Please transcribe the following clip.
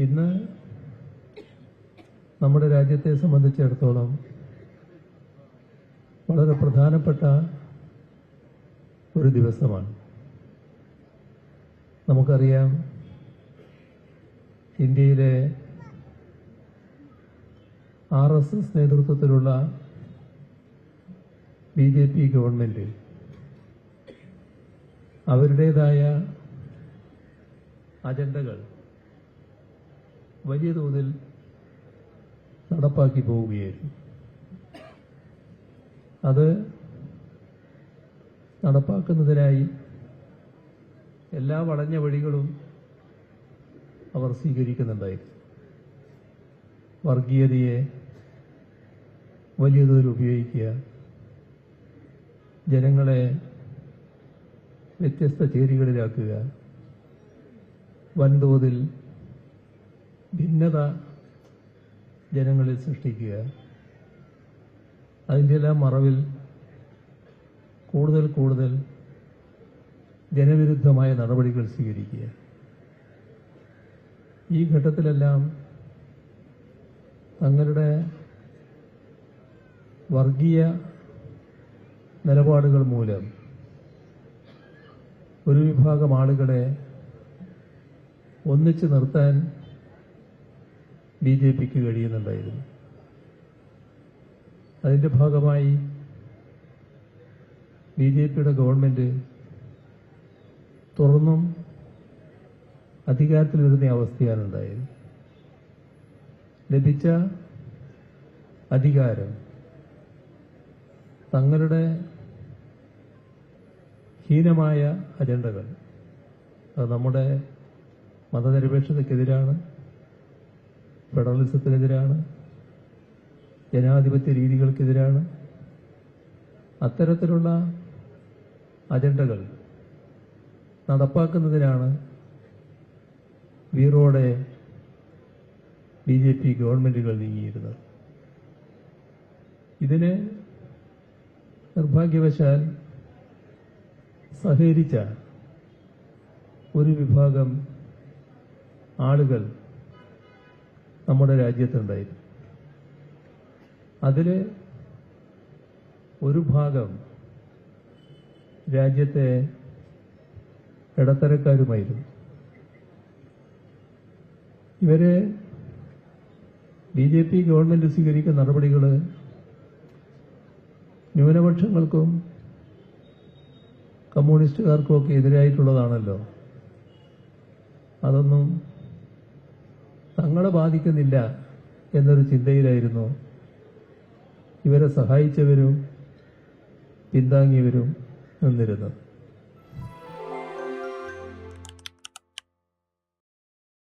ഇന്ന് നമ്മുടെ രാജ്യത്തെ സംബന്ധിച്ചിടത്തോളം വളരെ പ്രധാനപ്പെട്ട ഒരു ദിവസമാണ്. നമുക്കറിയാം, ഇന്ത്യയിലെ RSS നേതൃത്വത്തിലുള്ള BJP ഗവൺമെന്റ് അവരുടേതായ അജണ്ടകൾ വലിയ തോതിൽ നടപ്പാക്കി പോവുകയായിരുന്നു. അത് നടപ്പാക്കുന്നതിനായി എല്ലാ വളഞ്ഞ വഴികളും അവർ സ്വീകരിക്കുന്നുണ്ടായിരുന്നു. വർഗീയതയെ വലിയ തോതിൽ ഉപയോഗിക്കുക, ജനങ്ങളെ വ്യത്യസ്ത ചേരികളിലാക്കുക, വൻതോതിൽ ഭിന്നത ജനങ്ങളിൽ സൃഷ്ടിക്കുക, അതിൻ്റെ എല്ലാം മറവിൽ കൂടുതൽ കൂടുതൽ ജനവിരുദ്ധമായ നടപടികൾ സ്വീകരിക്കുക. ഈ ഘട്ടത്തിലെല്ലാം തങ്ങളുടെ വർഗീയ നിലപാടുകൾ മൂലം ഒരു വിഭാഗം ആളുകളെ ഒന്നിച്ചു നിർത്താൻ BJPക്ക് കഴിയുന്നുണ്ടായിരുന്നു. അതിന്റെ ഭാഗമായി BJPയുടെ ഗവൺമെന്റ് തുറന്നും അധികാരത്തിൽ വരുന്ന അവസ്ഥയാണ് ഉണ്ടായത്. ലഭിച്ച അധികാരം തങ്ങളുടെ ഹീനമായ അജണ്ടകൾ, അത് നമ്മുടെ മതനിരപേക്ഷതയ്ക്കെതിരാണ്, ഫെഡറലിസത്തിനെതിരാണ്, ജനാധിപത്യ രീതികൾക്കെതിരാണ്. അത്തരത്തിലുള്ള അജണ്ടകൾ നടപ്പാക്കുന്നതിനാണ് വീറോടെ BJP ഗവൺമെന്റുകൾ നീങ്ങിയിരുന്നത്. ഇതിന് നിർഭാഗ്യവശാൽ സഹകരിച്ച ഒരു വിഭാഗം ആളുകൾ നമ്മുടെ രാജ്യത്തുണ്ടായിരുന്നു. അതിൽ ഒരു ഭാഗം രാജ്യത്തെ ഇടത്തരക്കാരുമായിരുന്നു. ഇവരെ BJP ഗവൺമെന്റ് സ്വീകരിക്കുന്ന നടപടികൾ ന്യൂനപക്ഷങ്ങൾക്കും കമ്മ്യൂണിസ്റ്റുകാർക്കും ഒക്കെ എതിരായിട്ടുള്ളതാണല്ലോ. അതൊന്നും തങ്ങളെ ബാധിക്കുന്നില്ല എന്നൊരു ചിന്തയിലായിരുന്നു ഇവരെ സഹായിച്ചവരും പിന്താങ്ങിയവരും നിന്നിരുന്നത്.